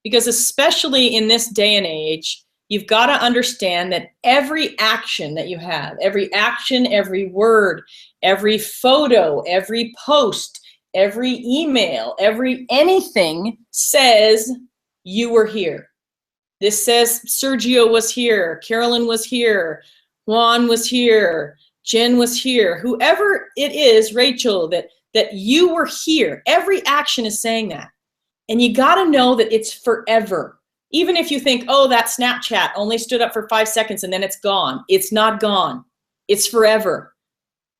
Because especially in this day and age, you've got to understand that every action that you have, every action, every word, every photo, every post, every email, every anything says you were here. This says Sergio was here, Carolyn was here, Juan was here, Jen was here, whoever it is, Rachel, that you were here. Every action is saying that. And you got to know that it's forever. Even if you think, oh, that Snapchat only stood up for 5 seconds and then it's gone. It's not gone. It's forever.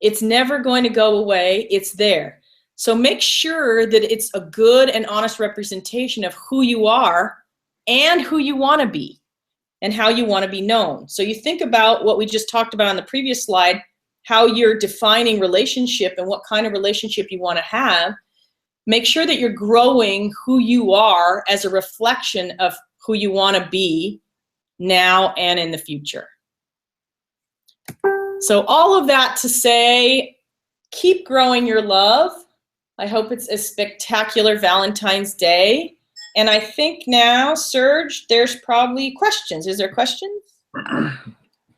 It's never going to go away. It's there. So make sure that it's a good and honest representation of who you are and who you want to be and how you want to be known. So you think about what we just talked about on the previous slide, how you're defining relationship and what kind of relationship you want to have. Make sure that you're growing who you are as a reflection of who you want to be now and in the future. So all of that to say, keep growing your love. I hope it's a spectacular Valentine's Day. And I think now, Serge, there's probably questions. Is there questions?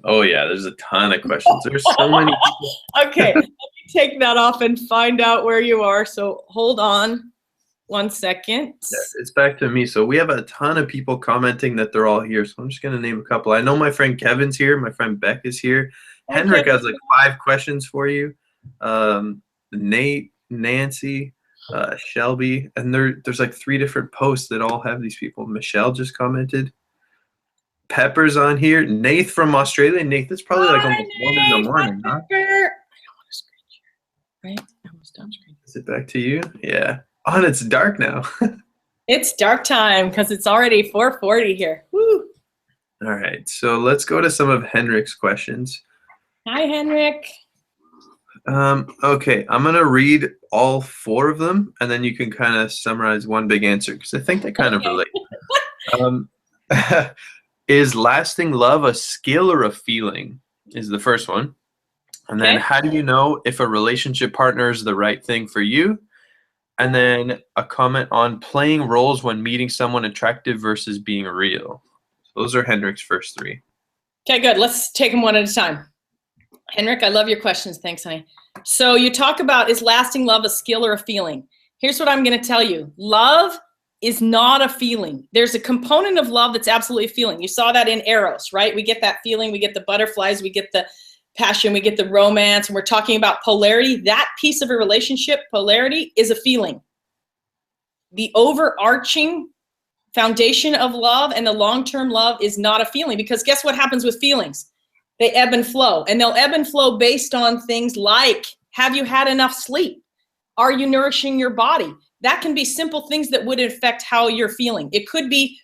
Oh yeah, there's a ton of questions. There's so many. Okay, let me take that off and find out where you are. So hold on 1 second. Yeah, it's back to me. So we have a ton of people commenting that they're all here. So I'm just going to name a couple. I know my friend Kevin's here. My friend Beck is here. Okay. Henrik has like 5 questions for you. Nate, Nancy, Shelby. And there's like 3 different posts that all have these people. Michelle just commented. Pepper's on here. Nath from Australia. Nath, it's probably like almost 1 in the morning, huh? I don't want to screen share. Right? I almost done screen. Is it back to you? Yeah. Oh, and it's dark now. It's dark time because it's already 4:40 here. Woo. All right. So let's go to some of Henrik's questions. Hi, Henrik. Okay. I'm going to read all 4 of them, and then you can kind of summarize one big answer because I think they kind of relate. Is lasting love a skill or a feeling? Is the first one. And then Okay. how do you know if a relationship partner is the right thing for you? And then a comment on playing roles when meeting someone attractive versus being real. So those are Henrik's first three. Okay, good. Let's take them one at a time. Henrik, I love your questions. Thanks, honey. So you talk about, is lasting love a skill or a feeling? Here's what I'm going to tell you. Love is not a feeling. There's a component of love that's absolutely a feeling. You saw that in Eros, right? We get that feeling, we get the butterflies, we get the passion, we get the romance, and we're talking about polarity. That piece of a relationship, polarity, is a feeling. The overarching foundation of love and the long-term love is not a feeling, because guess what happens with feelings? They ebb and flow, and they'll ebb and flow based on things like, have you had enough sleep? Are you nourishing your body? That can be simple things that would affect how you're feeling. It could be,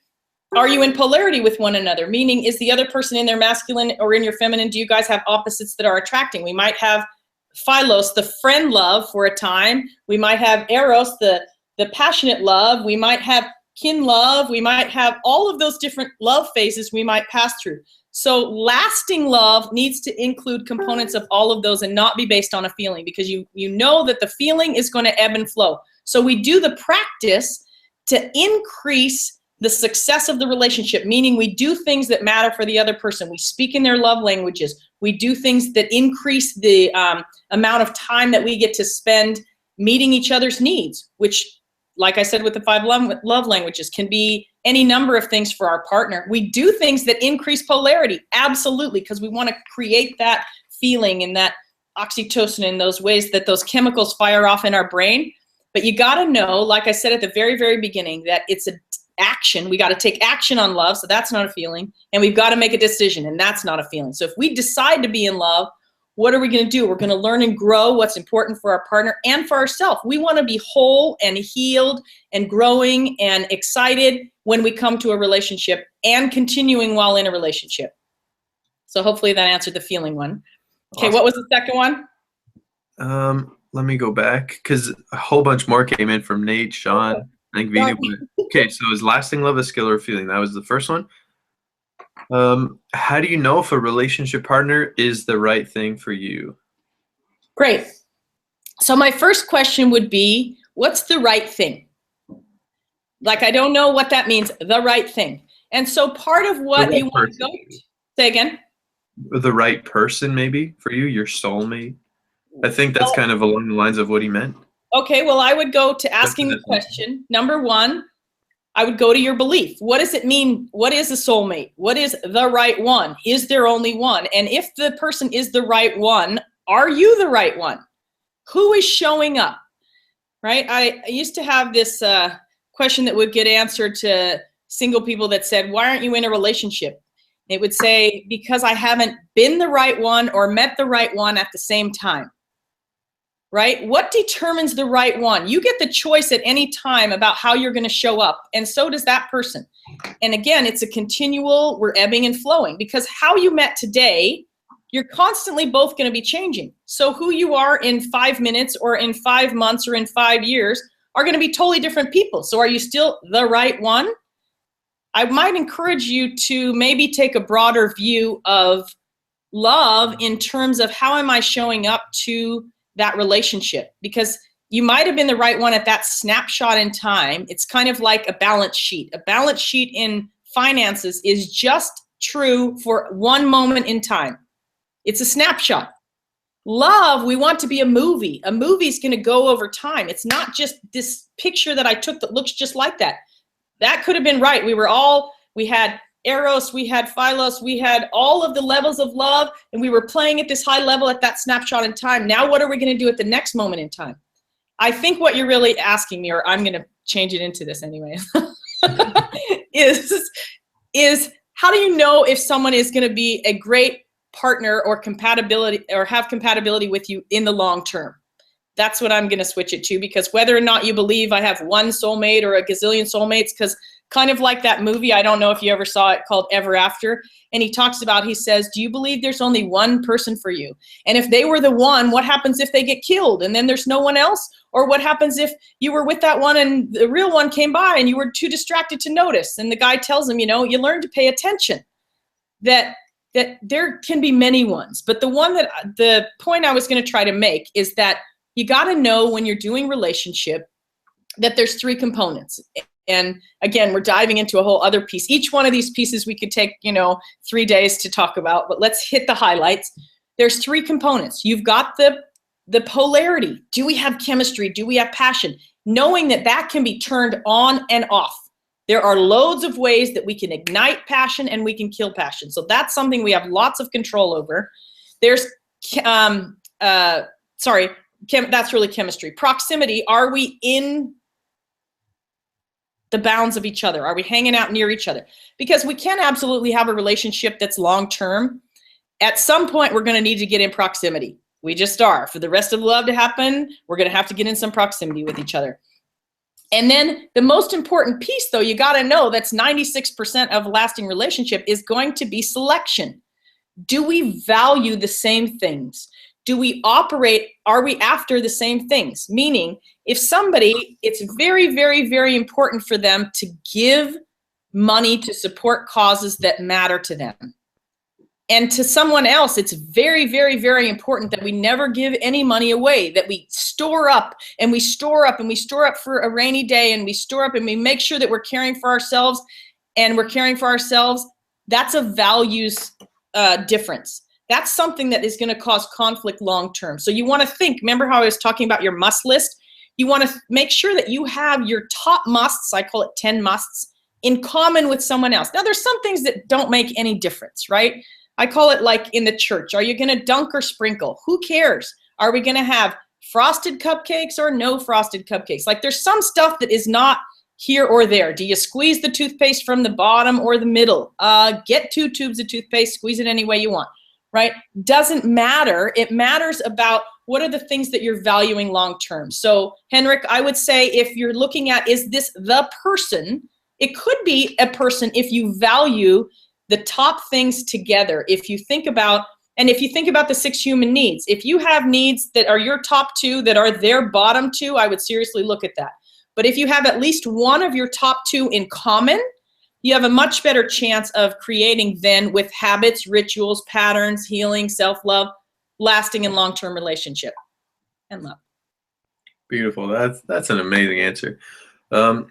are you in polarity with one another? Meaning, is the other person in their masculine or in your feminine? Do you guys have opposites that are attracting? We might have Philos, the friend love for a time. We might have Eros, the passionate love. We might have kin love. We might have all of those different love phases we might pass through. So lasting love needs to include components of all of those and not be based on a feeling, because you know that the feeling is going to ebb and flow. So we do the practice to increase the success of the relationship, meaning we do things that matter for the other person. We speak in their love languages. We do things that increase the amount of time that we get to spend meeting each other's needs, which, like I said, with the 5 love languages, can be any number of things for our partner. We do things that increase polarity, absolutely, because we want to create that feeling and that oxytocin in those ways that those chemicals fire off in our brain. But you got to know, like I said at the very, very beginning, that it's an action. We got to take action on love, so that's not a feeling. And we've got to make a decision, and that's not a feeling. So if we decide to be in love, what are we going to do? We're going to learn and grow what's important for our partner and for ourselves. We want to be whole and healed and growing and excited when we come to a relationship and continuing while in a relationship. So hopefully that answered the feeling one. Okay, Awesome. what was the second one? Let me go back, because a whole bunch more came in from Nate, Sean, I think Vina. Okay, so is lasting love a skill or a feeling? That was the first one. How do you know if a relationship partner is the right thing for you? Great. So my first question would be, what's the right thing? Like, I don't know what that means, the right thing. And so part of what you want to go, say again? The right person, maybe, for you, your soulmate. I think that's kind of along the lines of what he meant. Okay, well, I would go to asking the question. Number one, I would go to your belief. What does it mean? What is a soulmate? What is the right one? Is there only one? And if the person is the right one, are you the right one? Who is showing up? Right? I used to have this question that would get answered to single people that said, why aren't you in a relationship? It would say, because I haven't been the right one or met the right one at the same time. Right? What determines the right one? You get the choice at any time about how you're going to show up, and so does that person. And again, it's a continual, we're ebbing and flowing, because how you met today, you're constantly both going to be changing. So who you are in 5 minutes or in 5 months or in 5 years are going to be totally different people. So are you still the right one? I might encourage you to maybe take a broader view of love in terms of how am I showing up to that relationship, because you might have been the right one at that snapshot in time. It's kind of like a balance sheet. A balance sheet in finances is just true for one moment in time. It's a snapshot. Love, we want to be a movie. A movie is going to go over time. It's not just this picture that I took that looks just like that. That could have been right. We had Eros, we had Philos, we had all of the levels of love, and we were playing at this high level at that snapshot in time. Now what are we going to do at the next moment in time? I think what you're really asking me, or I'm going to change it into this anyway, is how do you know if someone is going to be a great partner or compatibility or have compatibility with you in the long term? That's what I'm going to switch it to, because whether or not you believe I have one soulmate or a gazillion soulmates, because kind of like that movie, I don't know if you ever saw it, called Ever After, and he says, do you believe there's only one person for you? And if they were the one, what happens if they get killed and then there's no one else? Or what happens if you were with that one and the real one came by and you were too distracted to notice? And the guy tells him, you learn to pay attention. That that there can be many ones, but the point I was going to try to make is that you got to know when you're doing relationship that there's 3 components. And again, we're diving into a whole other piece. Each one of these pieces we could take, 3 days to talk about, but let's hit the highlights. There's 3 components. You've got the polarity. Do we have chemistry? Do we have passion? Knowing that can be turned on and off. There are loads of ways that we can ignite passion and we can kill passion. So that's something we have lots of control over. There's, that's really chemistry. Proximity, are we in the bounds of each other? Are we hanging out near each other? Because we can absolutely have a relationship that's long-term. At some point, we're going to need to get in proximity. We just are. For the rest of love to happen, we're going to have to get in some proximity with each other. And then the most important piece, though, you got to know that's 96% of a lasting relationship is going to be selection. Do we value the same things? Do we operate, are we after the same things? Meaning, if somebody, it's very, very, very important for them to give money to support causes that matter to them. And to someone else, it's very, very, very important that we never give any money away, that we store up and we store up and we store up for a rainy day, and we store up and we make sure that we're caring for ourselves and we're caring for ourselves. That's a values difference. That's something that is going to cause conflict long term. So you want to think, remember how I was talking about your must list? You want to make sure that you have your top musts, I call it 10 musts, in common with someone else. Now, there's some things that don't make any difference, right? I call it like in the church. Are you going to dunk or sprinkle? Who cares? Are we going to have frosted cupcakes or no frosted cupcakes? Like, there's some stuff that is not here or there. Do you squeeze the toothpaste from the bottom or the middle? Get 2 tubes of toothpaste, squeeze it any way you want, right? Doesn't matter. It matters about what are the things that you're valuing long term. So, Henrik, I would say if you're looking at, is this the person? It could be a person if you value the top things together. If you think about, and if you think about the 6 human needs, if you have needs that are your top 2 that are their bottom 2, I would seriously look at that. But if you have at least one of your top 2 in common, you have a much better chance of creating then with habits, rituals, patterns, healing, self-love, lasting and long-term relationship and love. Beautiful. That's an amazing answer.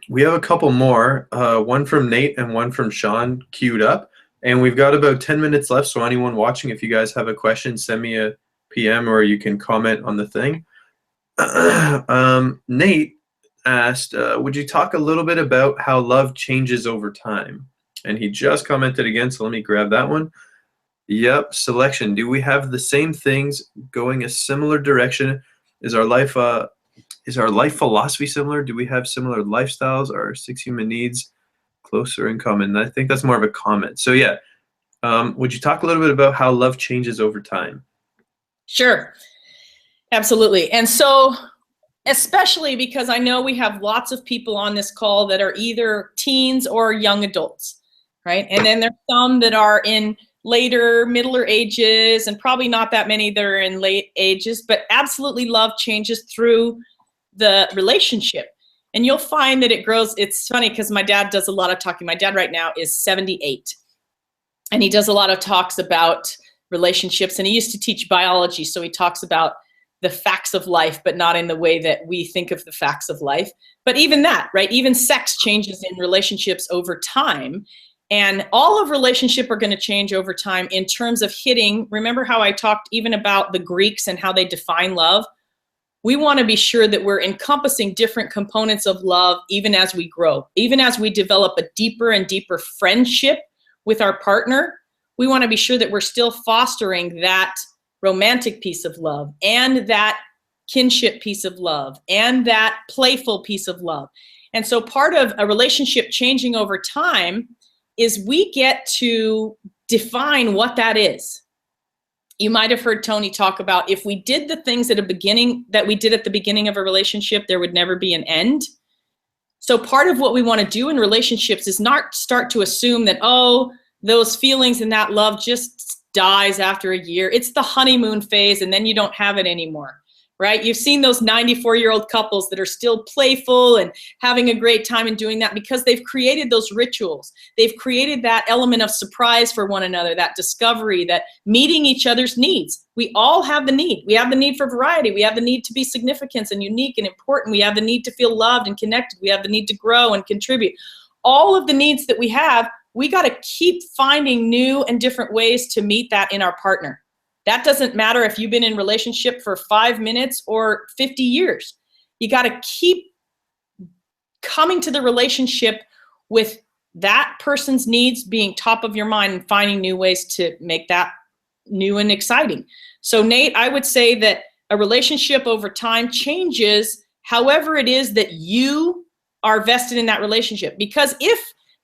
We have a couple more, one from Nate and one from Sean queued up. And we've got about 10 minutes left, so anyone watching, if you guys have a question, send me a PM or you can comment on the thing. Nate asked, would you talk a little bit about how love changes over time? And he just commented again, so let me grab that one. Yep, selection. Do we have the same things going a similar direction? Is our life philosophy similar? Do we have similar lifestyles? Are our 6 human needs closer in common? I think that's more of a comment. So yeah, would you talk a little bit about how love changes over time? Sure, absolutely. And so, especially because I know we have lots of people on this call that are either teens or young adults, right? And then there's some that are in later, middler ages, and probably not that many that are in late ages, but absolutely love changes through the relationship. And you'll find that it grows. It's funny because my dad does a lot of talking. My dad right now is 78. And he does a lot of talks about relationships. And he used to teach biology. So he talks about the facts of life, but not in the way that we think of the facts of life. But even that, right? Even sex changes in relationships over time. And all of relationship are going to change over time in terms of hitting. Remember how I talked even about the Greeks and how they define love? We want to be sure that we're encompassing different components of love even as we grow. Even as we develop a deeper and deeper friendship with our partner, we want to be sure that we're still fostering that romantic piece of love and that kinship piece of love and that playful piece of love. And so part of a relationship changing over time is we get to define what that is. You might have heard Tony talk about if we did the things at the beginning that we did at the beginning of a relationship, there would never be an end. So part of what we want to do in relationships is not start to assume that, oh, those feelings and that love just dies after a year. It's the honeymoon phase and then you don't have it anymore. right? You've seen those 94-year-old couples that are still playful and having a great time and doing that because they've created those rituals. They've created that element of surprise for one another, that discovery, that meeting each other's needs. We all have the need. We have the need for variety. We have the need to be significant and unique and important. We have the need to feel loved and connected. We have the need to grow and contribute. All of the needs that we have, we got to keep finding new and different ways to meet that in our partner. That doesn't matter if you've been in a relationship for 5 minutes or 50 years. You got to keep coming to the relationship with that person's needs being top of your mind and finding new ways to make that new and exciting. So Nate, I would say that a relationship over time changes however it is that you are vested in that relationship. Because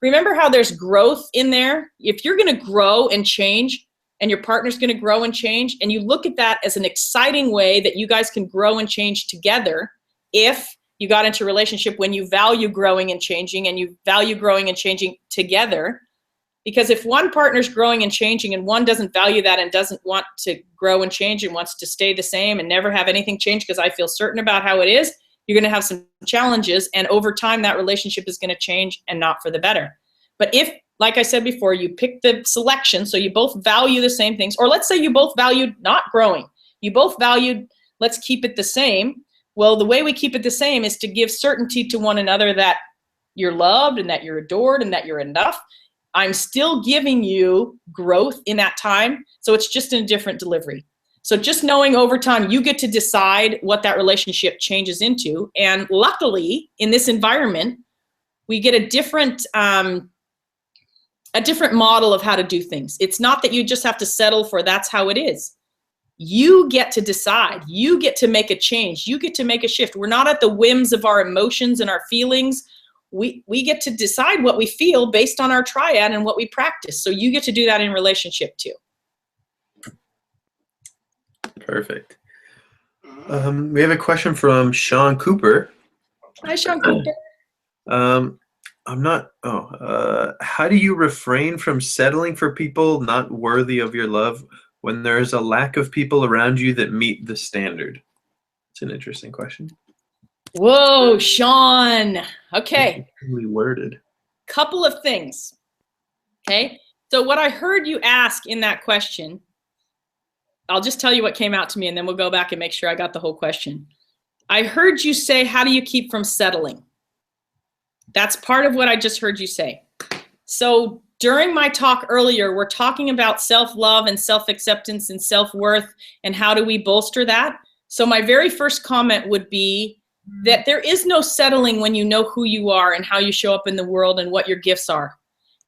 remember how there's growth in there? If you're going to grow and change, and your partner's going to grow and change, and you look at that as an exciting way that you guys can grow and change together, if you got into a relationship when you value growing and changing, and you value growing and changing together. Because if one partner's growing and changing and one doesn't value that and doesn't want to grow and change and wants to stay the same and never have anything change because I feel certain about how it is, you're going to have some challenges, and over time that relationship is going to change and not for the better. But if, like I said before, you pick the selection, so you both value the same things, or let's say you both valued not growing. You both valued, let's keep it the same. Well, the way we keep it the same is to give certainty to one another that you're loved and that you're adored and that you're enough. I'm still giving you growth in that time, so it's just in a different delivery. So just knowing over time, you get to decide what that relationship changes into. And luckily, in this environment, we get a different model of how to do things. It's not that you just have to settle for that's how it is. You get to decide. You get to make a change. You get to make a shift. We're not at the whims of our emotions and our feelings. We get to decide what we feel based on our triad and what we practice. So you get to do that in relationship too. Perfect. We have a question from Sean Cooper. Hi, Sean Cooper. How do you refrain from settling for people not worthy of your love when there is a lack of people around you that meet the standard? It's an interesting question. Whoa, Sean. Okay. Really worded. Couple of things. Okay. So what I heard you ask in that question, I'll just tell you what came out to me and then we'll go back and make sure I got the whole question. I heard you say, how do you keep from settling? That's part of what I just heard you say. So during my talk earlier, we're talking about self-love and self-acceptance and self-worth and how do we bolster that? So my very first comment would be that there is no settling when you know who you are and how you show up in the world and what your gifts are.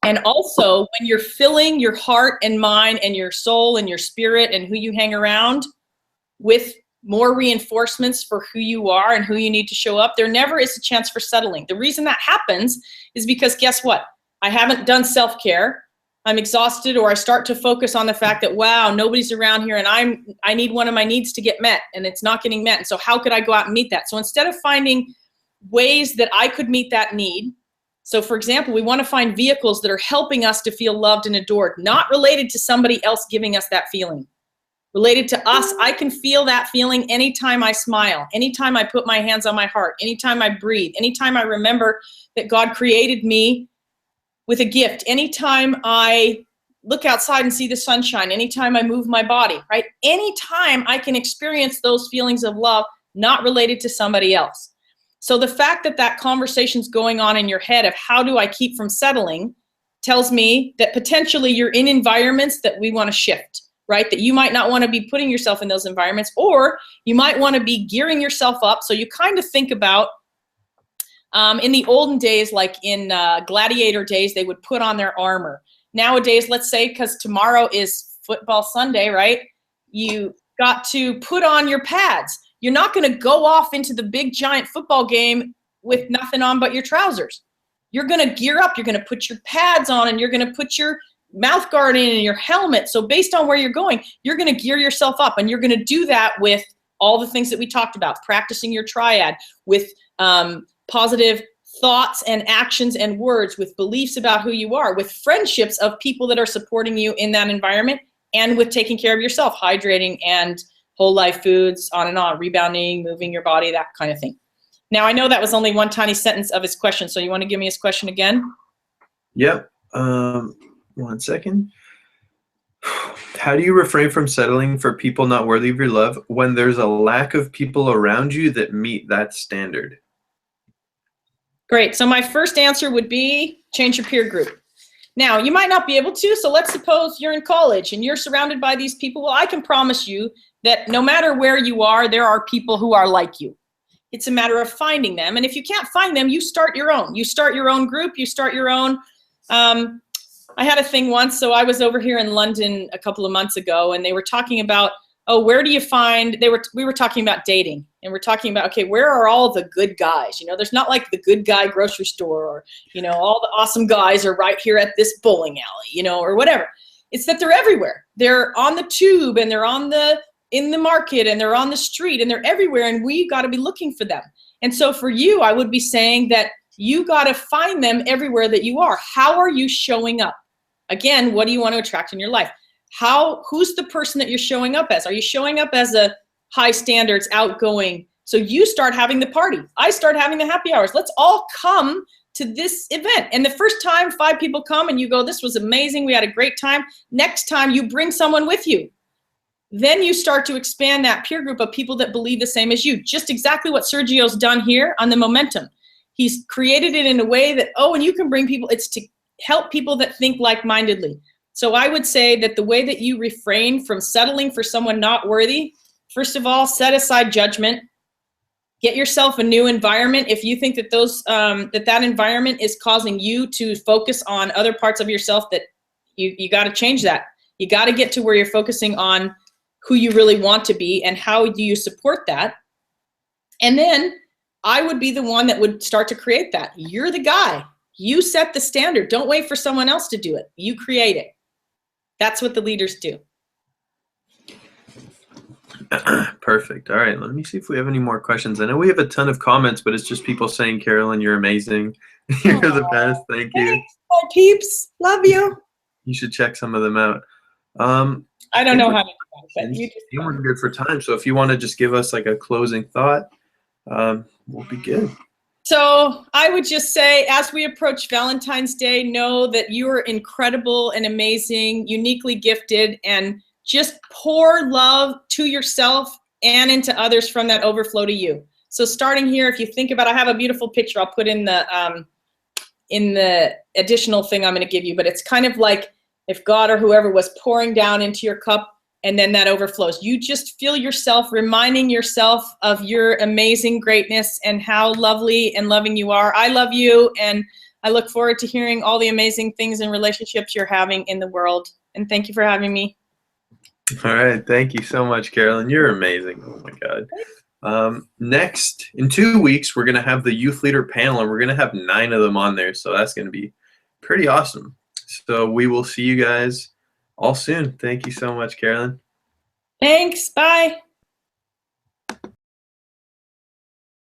And also when you're filling your heart and mind and your soul and your spirit and who you hang around with more reinforcements for who you are and who you need to show up, there never is a chance for settling. The reason that happens is because guess what? I haven't done self-care. I'm exhausted, or I start to focus on the fact that, wow, nobody's around here and I need one of my needs to get met and it's not getting met. And so how could I go out and meet that? So instead of finding ways that I could meet that need, so for example, we want to find vehicles that are helping us to feel loved and adored, not related to somebody else giving us that feeling. Related to us, I can feel that feeling anytime I smile, anytime I put my hands on my heart, anytime I breathe, anytime I remember that God created me with a gift, anytime I look outside and see the sunshine, anytime I move my body, right? Anytime I can experience those feelings of love, not related to somebody else. So the fact that that conversation's going on in your head of how do I keep from settling tells me that potentially you're in environments that we want to shift, right? That you might not want to be putting yourself in those environments, or you might want to be gearing yourself up. So you kind of think about in the olden days, like in gladiator days, they would put on their armor. Nowadays, let's say, because tomorrow is football Sunday, right? You got to put on your pads. You're not going to go off into the big giant football game with nothing on but your trousers. You're going to gear up. You're going to put your pads on and you're going to put your mouth guard in and your helmet. So based on where you're going, you're going to gear yourself up, and you're going to do that with all the things that we talked about, practicing your triad with positive thoughts and actions and words, with beliefs about who you are, with friendships of people that are supporting you in that environment, and with taking care of yourself, hydrating and whole life foods, on and on, rebounding, moving your body, that kind of thing. Now, I know that was only one tiny sentence of his question, so you want to give me his question again? Yep. 1 second. How do you refrain from settling for people not worthy of your love when there's a lack of people around you that meet that standard? Great. So my first answer would be change your peer group. Now, you might not be able to, so let's suppose you're in college and you're surrounded by these people. Well, I can promise you that no matter where you are, there are people who are like you. It's a matter of finding them. And if you can't find them, you start your own. You start your own group. You start your own. I had a thing once. So I was over here in London a couple of months ago, and they were talking about, oh, where do you find, we were talking about dating, and we're talking about, okay, where are all the good guys? You know, there's not like the good guy grocery store, or, you know, all the awesome guys are right here at this bowling alley, you know, or whatever. It's that they're everywhere. They're on the tube, and they're in the market, and they're on the street, and they're everywhere, and we got to be looking for them. And so for you, I would be saying that you got to find them everywhere that you are. How are you showing up? Again, what do you want to attract in your life? Who's the person that you're showing up as? Are you showing up as a high standards, outgoing? So you start having the party. I start having the happy hours. Let's all come to this event. And the first time 5 people come and you go, this was amazing, we had a great time. Next time you bring someone with you. Then you start to expand that peer group of people that believe the same as you. Just exactly what Sergio's done here on the momentum. He's created it in a way that, oh, and you can bring people, it's to help people that think like-mindedly. So I would say that the way that you refrain from settling for someone not worthy, first of all, set aside judgment. Get yourself a new environment. If you think that that environment is causing you to focus on other parts of yourself, that you got to change that. You got to get to where you're focusing on who you really want to be and how do you support that. And then I would be the one that would start to create that. You're the guy. You set the standard. Don't wait for someone else to do it. You create it. That's what the leaders do. Perfect. All right, let me see if we have any more questions. I know we have a ton of comments, but it's just people saying, Carolyn, you're amazing. You're the best. Thank you. Thanks, my peeps. Love you. You should check some of them out. I don't know how to do that, but you just we're good for time. So if you want to just give us like a closing thought, we'll be good. So I would just say, as we approach Valentine's Day, know that you are incredible and amazing, uniquely gifted, and just pour love to yourself and into others from that overflow to you. So starting here, if you think about, I have a beautiful picture I'll put in the additional thing I'm going to give you, but it's kind of like if God or whoever was pouring down into your cup, and then that overflows. You just feel yourself reminding yourself of your amazing greatness and how lovely and loving you are. I love you, and I look forward to hearing all the amazing things and relationships you're having in the world. And thank you for having me. All right. Thank you so much, Carolyn. You're amazing. Oh, my God. Next, in 2 weeks, we're going to have the youth leader panel, and we're going to have 9 of them on there. So that's going to be pretty awesome. So we will see you guys all soon. Thank you so much, Carolyn. Thanks. Bye.